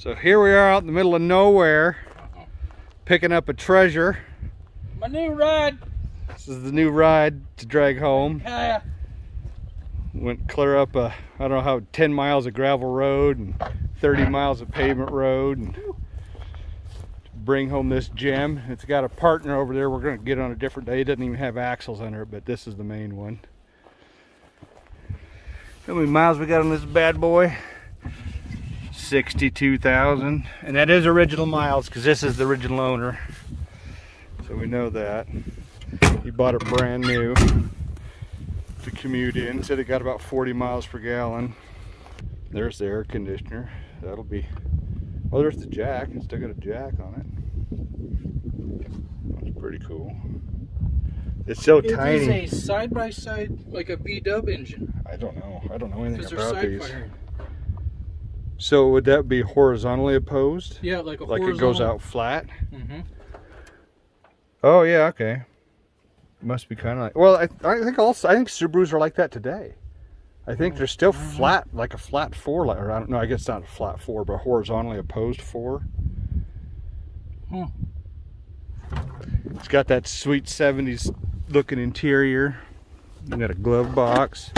So here we are out in the middle of nowhere, picking up a treasure. My new ride. This is the new ride to drag home. Yeah. Went clear up I don't know how, 10 miles of gravel road and 30 miles of pavement road and bring home this gem. It's got a partner over there we're going to get on a different day. It doesn't even have axles under it, but this is the main one. How many miles we got on this bad boy? 62,000, and that is original miles because this is the original owner, so we know that. He bought it brand new to commute in. Said it got about 40 miles per gallon. There's the air conditioner. That'll be, well, there's the jack. It's still got a jack on it. That's pretty cool. It's so tiny. It is a side-by-side, like a V-dub engine. I don't know anything Because about they're these. side-firing. So would that be horizontally opposed? Yeah, like a like horizontal. it goes out flat? Mm-hmm. Oh yeah, okay. Must be kind of like, well, I think Subarus are like that today. I think they're still flat, like a flat four, or I don't know, I guess not a flat four, but horizontally opposed four. Hmm. It's got that sweet 70s looking interior. You got a glove box.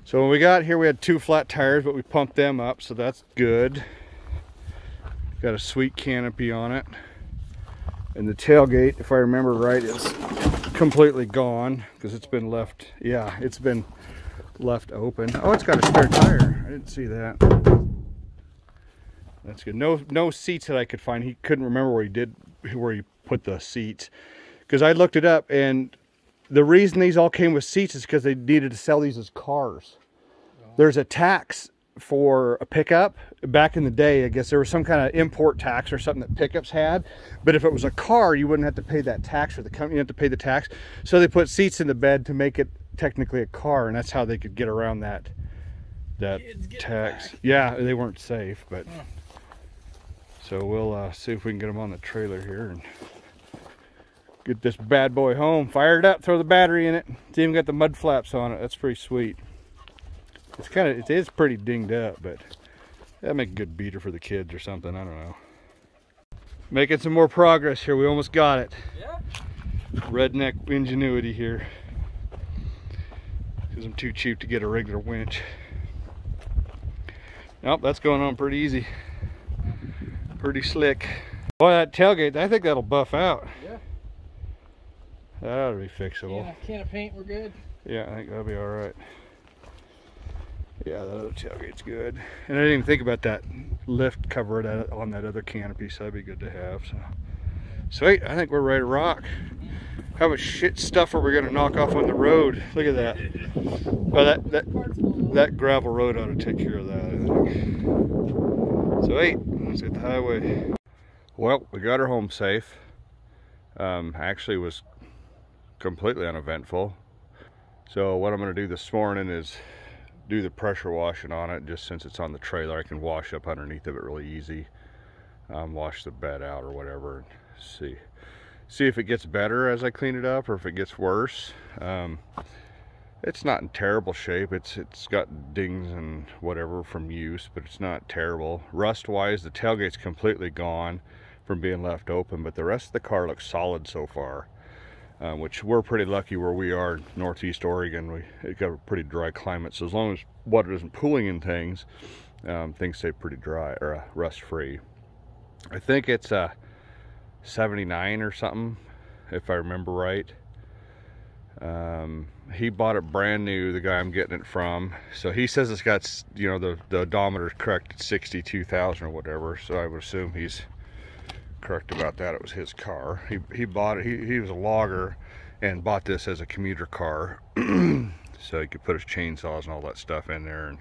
So when we got here, we had 2 flat tires, but we pumped them up, so that's good. Got a sweet canopy on it. And the tailgate, if I remember right, is completely gone because it's been left, yeah, it's been left open. Oh, it's got a spare tire. I didn't see that. That's good. No seats that I could find. He couldn't remember where he put the seats. Because I looked it up, and the reason these all came with seats is because they needed to sell these as cars. There's a tax for a pickup. Back in the day, I guess there was some kind of import tax or something that pickups had. But if it was a car, you wouldn't have to pay that tax for the company. You have to pay the tax. So they put seats in the bed to make it technically a car, and that's how they could get around that tax. Back. Yeah, they weren't safe, but so we'll see if we can get them on the trailer here and get this bad boy home. Fire it up, throw the battery in it. It's even got the mud flaps on it. That's pretty sweet. It is pretty dinged up, but that'd make a good beater for the kids or something. I don't know. Making some more progress here. We almost got it. Yeah. Redneck ingenuity here. Because I'm too cheap to get a regular winch. Nope, that's going on pretty easy. Pretty slick. Boy, that tailgate, I think that'll buff out. Yeah. That ought to be fixable. Yeah, can of paint, we're good. Yeah, I think that'll be all right. Yeah, that other tailgate's good. And I didn't even think about that lift cover on that other canopy, so that'd be good to have. So sweet, I think we're ready to rock. How much shit stuff are we gonna knock off on the road? Look at that. Well, that gravel road ought to take care of that, I think. So hey, let's hit the highway. Well, we got her home safe. Actually was completely uneventful. So what I'm gonna do this morning is do the pressure washing on it. Just since it's on the trailer, I can wash up underneath of it really easy. Wash the bed out or whatever and see if it gets better as I clean it up or if it gets worse. It's not in terrible shape. It's got dings and whatever from use, but it's not terrible. Rust wise, the tailgate's completely gone from being left open, but the rest of the car looks solid so far. Which we're pretty lucky where we are in Northeast Oregon. It's got a pretty dry climate, so as long as water isn't pooling in things, things stay pretty dry or rust free. I think it's 79 or something, if I remember right. He bought it brand new, the guy I'm getting it from. So he says it's got, you know, the odometer's correct at 62,000 or whatever. So I would assume he's correct about that. It was his car. He bought it. He was a logger and bought this as a commuter car, so he could put his chainsaws and all that stuff in there and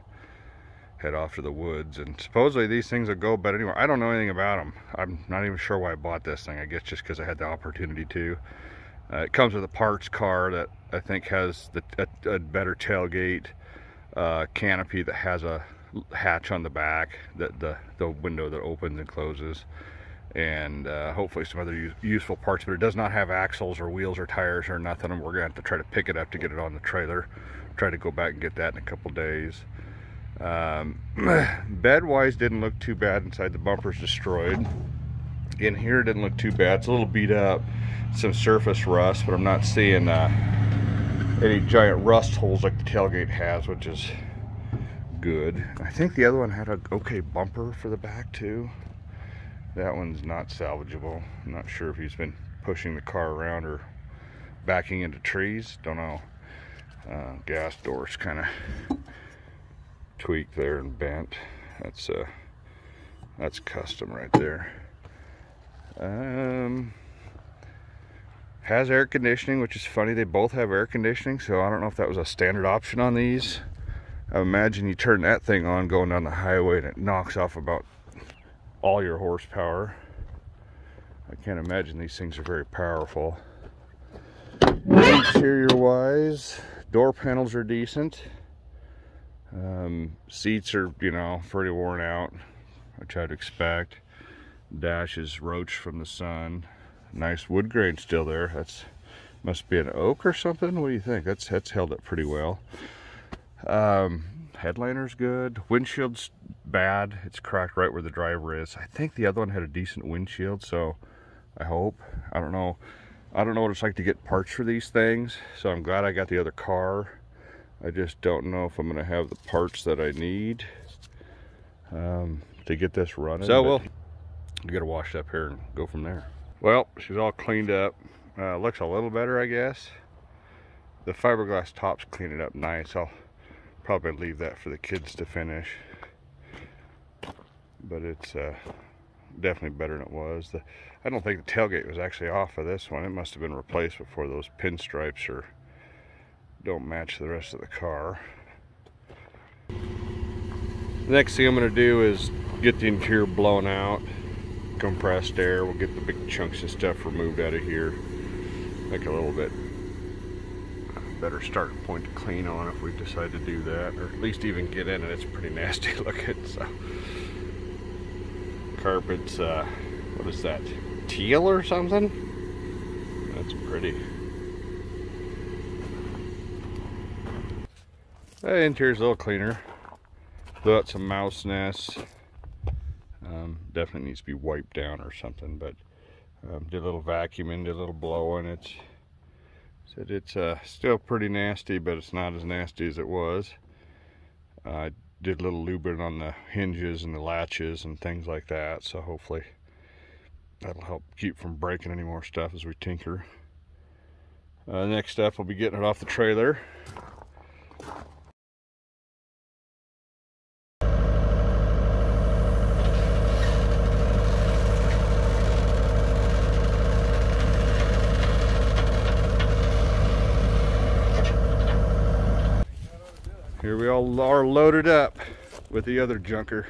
head off to the woods. And supposedly these things will go, but anyway, I don't know anything about them. I'm not even sure why I bought this thing. I guess just because I had the opportunity to. It comes with a parts car that I think has a better tailgate canopy that has a hatch on the back, the window that opens and closes, and hopefully some other useful parts, but it does not have axles or wheels or tires or nothing, and we're gonna have to try to pick it up to get it on the trailer. Try to go back and get that in a couple days. Bed-wise, didn't look too bad inside. The bumper's destroyed. In here, it didn't look too bad. It's a little beat up, some surface rust, but I'm not seeing any giant rust holes like the tailgate has, which is good. I think the other one had a okay bumper for the back too. That one's not salvageable. I'm not sure if he's been pushing the car around or backing into trees. Don't know. Gas door's kind of tweaked there and bent. That's custom right there. Has air conditioning, which is funny. They both have air conditioning, so I don't know if that was a standard option on these. I imagine you turn that thing on going down the highway and it knocks off about all your horsepower. I can't imagine these things are very powerful. Interior wise, door panels are decent. Seats are, you know, pretty worn out, which I'd expect. Dash is roached from the sun. Nice wood grain still there. That's must be an oak or something. What do you think? That's held up pretty well. Headliner's good. Windshield's bad. It's cracked right where the driver is. I think the other one had a decent windshield, so I hope. I don't know what it's like to get parts for these things, so I'm glad I got the other car. I just don't know if I'm going to have the parts that I need to get this running. So we'll get her washed up here and go from there. Well, she's all cleaned up. Looks a little better, I guess. The fiberglass top's cleaning up nice. I'll probably leave that for the kids to finish. But it's definitely better than it was. I don't think the tailgate was actually off of this one. It must have been replaced before. Those pinstripes don't match the rest of the car. The next thing I'm going to do is get the interior blown out, compressed air. We'll get the big chunks of stuff removed out of here. Make a little bit better starting point to clean on if we decide to do that, or at least even get in it. It's pretty nasty looking. So carpet's what is that, teal or something? That's pretty. The interior's a little cleaner. Blew out some mouse nests. Definitely needs to be wiped down or something, but did a little vacuuming, did a little blowing. It's still pretty nasty, but it's not as nasty as it was. I did a little lubing on the hinges and the latches and things like that, so hopefully that'll help keep from breaking any more stuff as we tinker. Next up, we'll be getting it off the trailer. Here we all are loaded up with the other junker.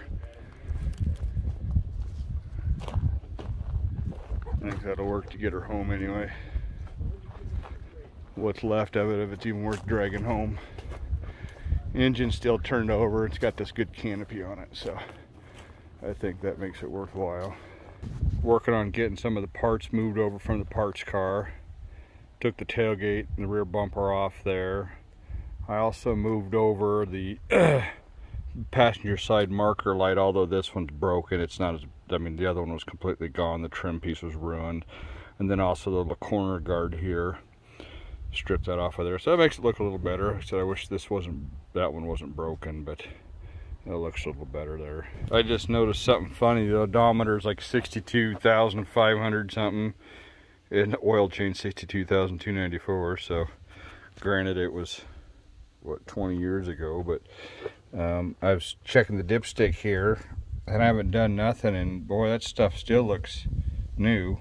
I think that'll work to get her home anyway. What's left of it, if it's even worth dragging home. Engine's still turned over. It's got this good canopy on it, so I think that makes it worthwhile. Working on getting some of the parts moved over from the parts car. Took the tailgate and the rear bumper off there. I also moved over the passenger side marker light, although this one's broken. It's not as, I mean, the other one was completely gone. The trim piece was ruined. And then also the little corner guard here. Stripped that off of there. So that makes it look a little better. So I wish that one wasn't broken, but it looks a little better there. I just noticed something funny. The odometer is like 62,500 something. And the oil change 62,294. So granted it was, what, 20 years ago, but I was checking the dipstick here and I haven't done nothing, and boy, that stuff still looks new.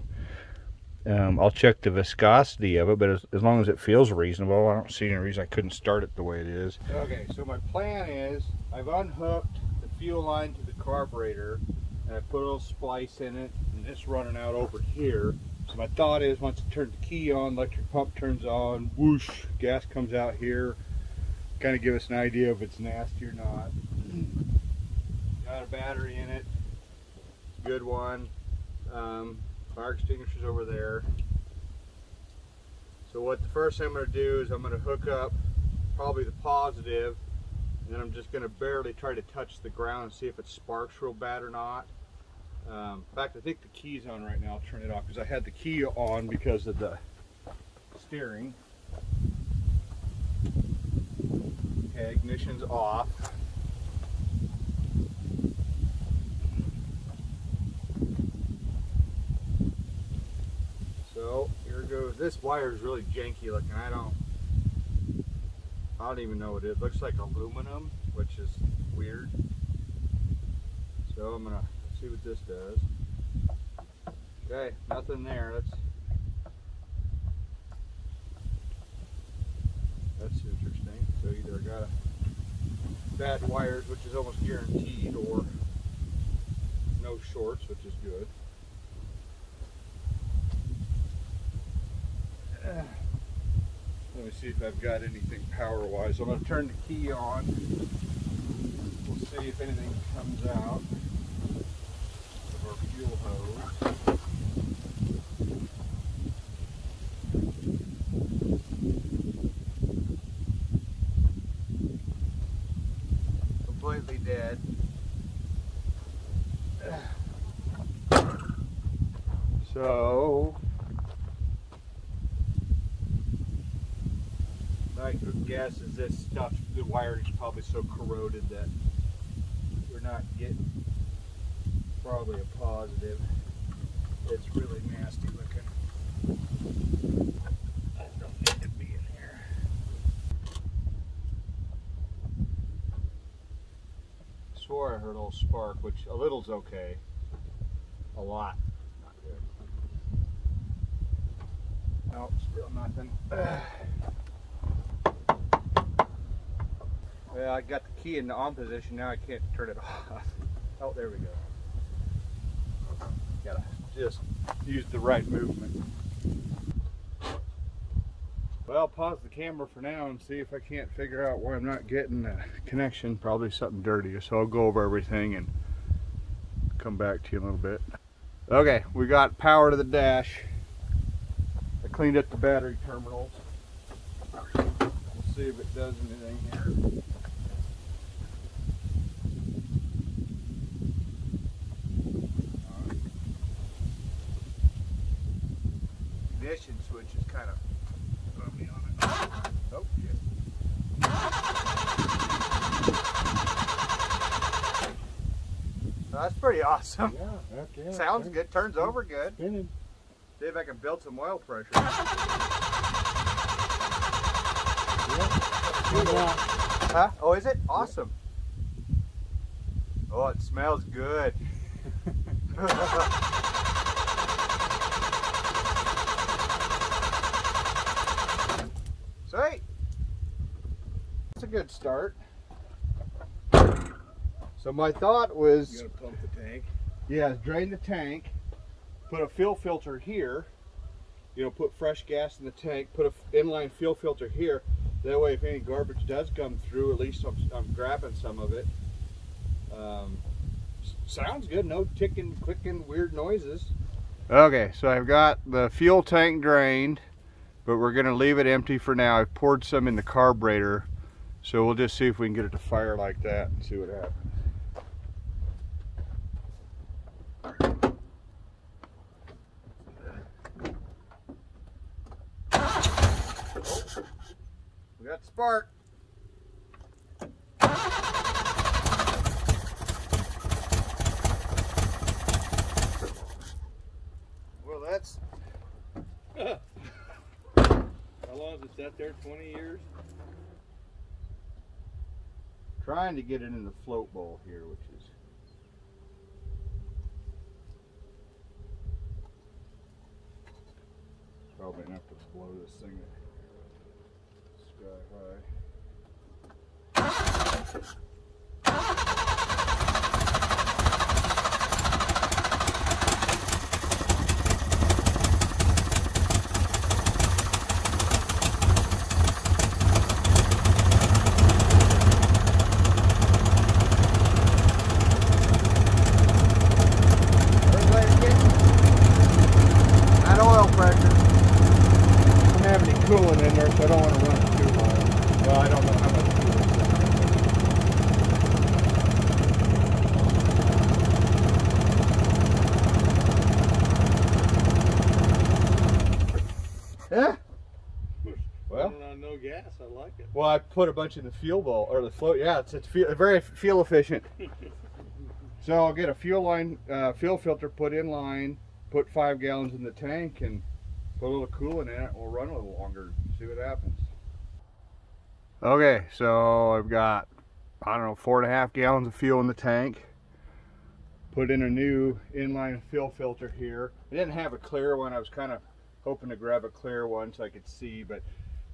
I'll check the viscosity of it, but as long as it feels reasonable, I don't see any reason I couldn't start it the way it is. Okay, so my plan is I've unhooked the fuel line to the carburetor and I put a little splice in it, and it's running out over here. So my thought is once I turn the key on, electric pump turns on, whoosh, gas comes out here. Kind of give us an idea if it's nasty or not. Got a battery in it, good one. Fire extinguisher's over there. So what the first thing I'm going to do is I'm going to hook up probably the positive And I'm just going to barely try to touch the ground and see if it sparks real bad or not. In fact, I think the key's on right now. I'll turn it off because I had the key on because of the steering. Okay, ignition's off. So here goes. This wire is really janky looking. I don't even know what it is. It looks like aluminum, which is weird. So I'm gonna see what this does. Okay, nothing there. That's interesting. So either I got bad wires, which is almost guaranteed, or no shorts, which is good. Let me see if I've got anything power-wise. I'm going to turn the key on. We'll see if anything comes out of our fuel hose. Completely dead. So my guess is this stuff, the wiring is probably so corroded that we're not getting probably a positive. It's really nasty looking. I don't need to be in here. I swore I heard a little spark, which a little's okay. A lot, not good. Nope, still nothing. Well, I got the key in the on position, now I can't turn it off. Oh, there we go. Gotta just use the right movement. Well, I'll pause the camera for now and see if I can't figure out why I'm not getting a connection. Probably something dirty, so I'll go over everything and come back to you in a little bit. Okay, we got power to the dash. I cleaned up the battery terminals. We'll see if it does anything here. Ignition switch is kind of bumpy on it. Oh, shit. That's pretty awesome. Yeah. Sounds good. Turns over good. Spinning. See if I can build some oil pressure. Huh? Oh, is it? Awesome. Oh, it smells good. Sweet. That's a good start. So my thought was, You gotta pump the tank. yeah, drain the tank, put a fuel filter here, you know, put fresh gas in the tank, put an inline fuel filter here. That way if any garbage does come through, at least I'm grabbing some of it. Sounds good, no ticking, clicking, weird noises. Okay, so I've got the fuel tank drained, but we're gonna leave it empty for now. I've poured some in the carburetor, so we'll just see if we can get it to fire like that and see what happens. We got spark. Well, that's How long has it sat there? 20 years? trying to get it in the float bowl here, which is probably enough to blow this thing sky high. Everybody's getting that oil pressure. Don't have any coolant in there, so I don't want to run it too hard. Well, I don't know how much coolant is in there. like it. Well, I put a bunch in the fuel bowl, or the float. Yeah, it's very fuel efficient. So I'll get a fuel filter put in line, put 5 gallons in the tank, and put a little coolant in it. We'll run a little longer, see what happens. Okay, so I've got, I don't know, 4.5 gallons of fuel in the tank. Put in a new inline fuel filter here. I didn't have a clear one. I was kind of hoping to grab a clear one so I could see, but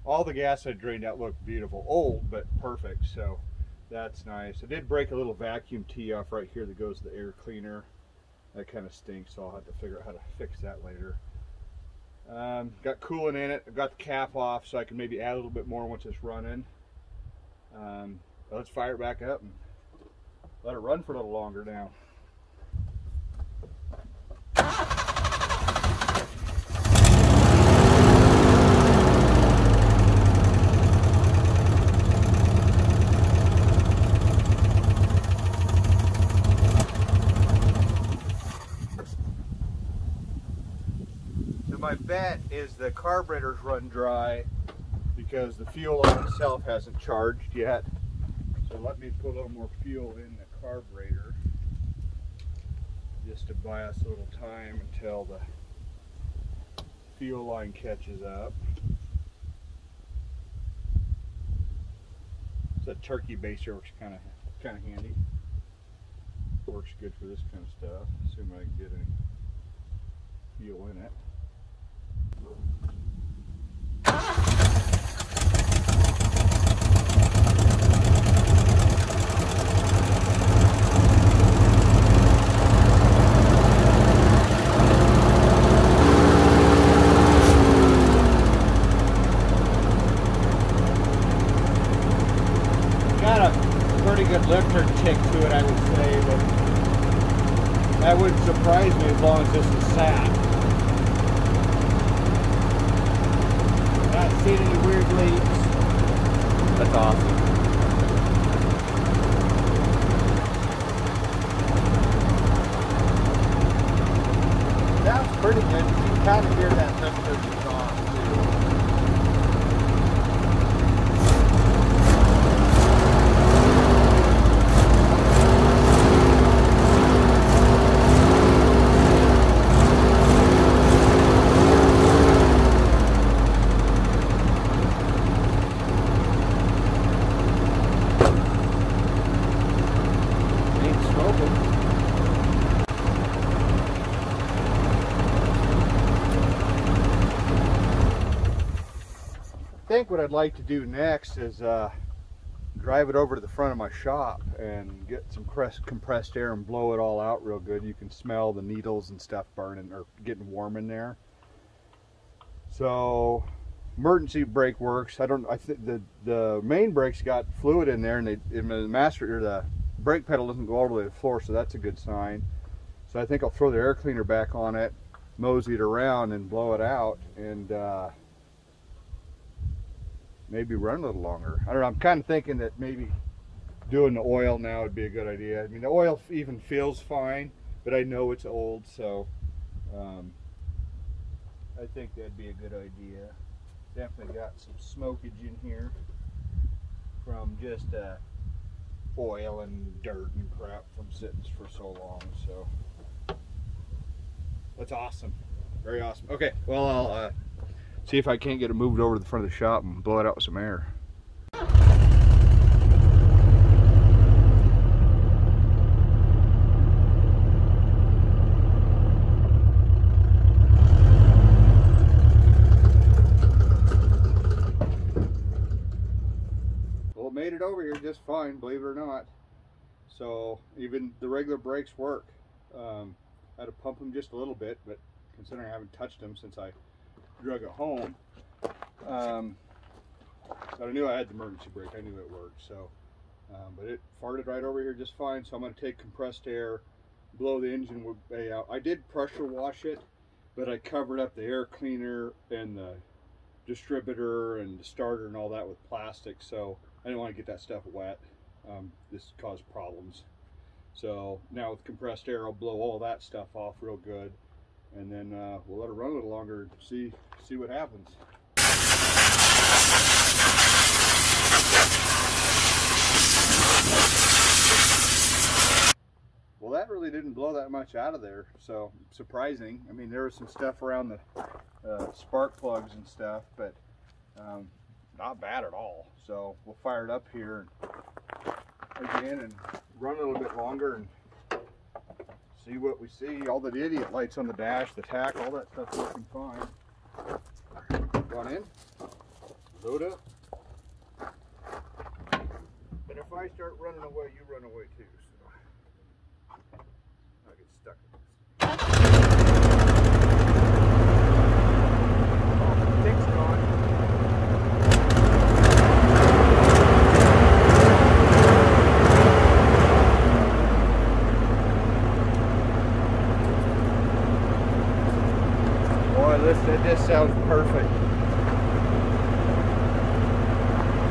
all the gas I drained out looked beautiful. Old, but perfect, so that's nice. I did break a little vacuum tee off right here that goes to the air cleaner. That kind of stinks, so I'll have to figure out how to fix that later. Got coolant in it. I've got the cap off so I can maybe add a little bit more once it's running. Let's fire it back up and let it run for a little longer now. So my bet is the carburetor's run dry because the fuel on itself hasn't charged yet. So let me put a little more fuel in the carburetor just to buy us a little time until the fuel line catches up. So that turkey baster works kind of handy. Works good for this kind of stuff. Assume I can get any fuel in it. Got a pretty good lifter kick to it, I would say, but that wouldn't surprise me as long as this is sat. Not seen any weird leaks. That's awesome. That's pretty good. You can kind of hear that lifter is on too. I think what I'd like to do next is drive it over to the front of my shop and get some compressed air and blow it all out real good. You can smell the needles and stuff burning or getting warm in there. So emergency brake works. I think the main brake's got fluid in there, and the brake pedal doesn't go all the way to the floor, so that's a good sign. So I think I'll throw the air cleaner back on it, mosey it around, and blow it out, and maybe run a little longer. I don't know, I'm kind of thinking that maybe doing the oil now would be a good idea. I mean, the oil even feels fine, but I know it's old, so I think that'd be a good idea. Definitely got some smokage in here from just oil and dirt and crap from sitting for so long, so that's awesome. Very awesome. Okay, well, I'll see if I can't get it moved over to the front of the shop and blow it out with some air. Well, it made it over here just fine, believe it or not. So even the regular brakes work. I had to pump them just a little bit, but considering I haven't touched them since I drug it home, but I knew I had the emergency brake. I knew it worked. So, but it farted right over here just fine. So I'm going to take compressed air, blow the engine bay out. I did pressure wash it, but I covered up the air cleaner and the distributor and the starter and all that with plastic. So I didn't want to get that stuff wet. This caused problems. So now with compressed air, I'll blow all that stuff off real good, and then we'll let it run a little longer and see what happens. that really didn't blow that much out of there, so surprising. I mean, there was some stuff around the spark plugs and stuff, but not bad at all. So we'll fire it up here again and run a little bit longer and see what we see. All the idiot lights on the dash, the tack, all that stuff's working fine. Gone in, load up. And if I start running away, you run away too. So I get stuck in this. Oh, the stick's gone. This sounds perfect.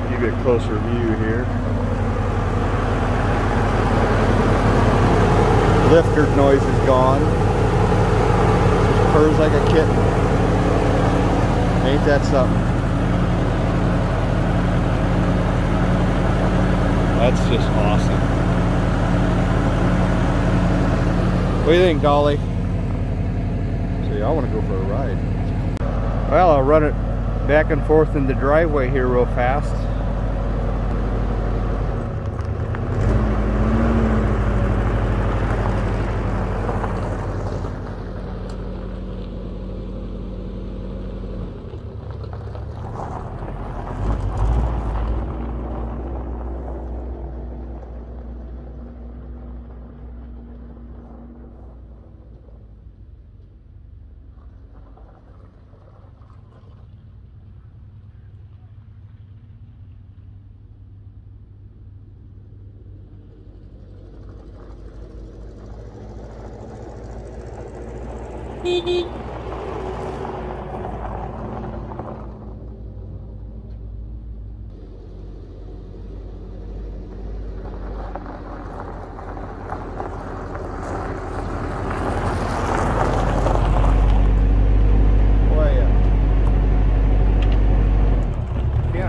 Give you a closer view here. Lifter noise is gone. Just purrs like a kitten. Ain't that something? That's just awesome. What do you think, Dolly? See, I want to go for a ride. Well, I'll run it back and forth in the driveway here real fast.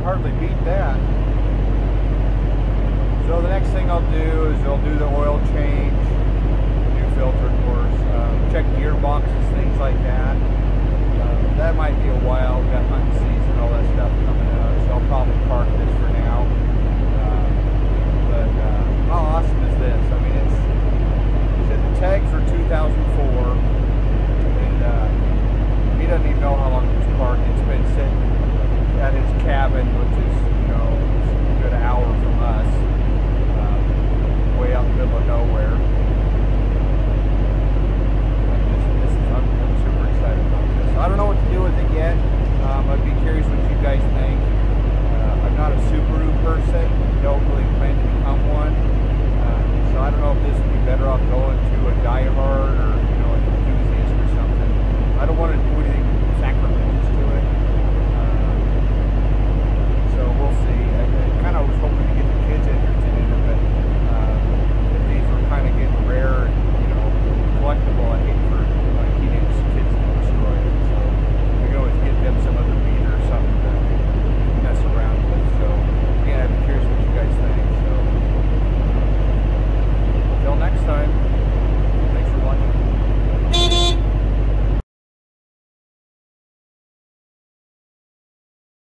Hardly beat that. So the next thing I'll do is I'll do the oil change, new filter of course, check gearboxes, things like that. That might be a while, we've got hunting season, all that stuff coming up, so I'll probably park this for now. But how awesome is this? I mean, the tags are 2004.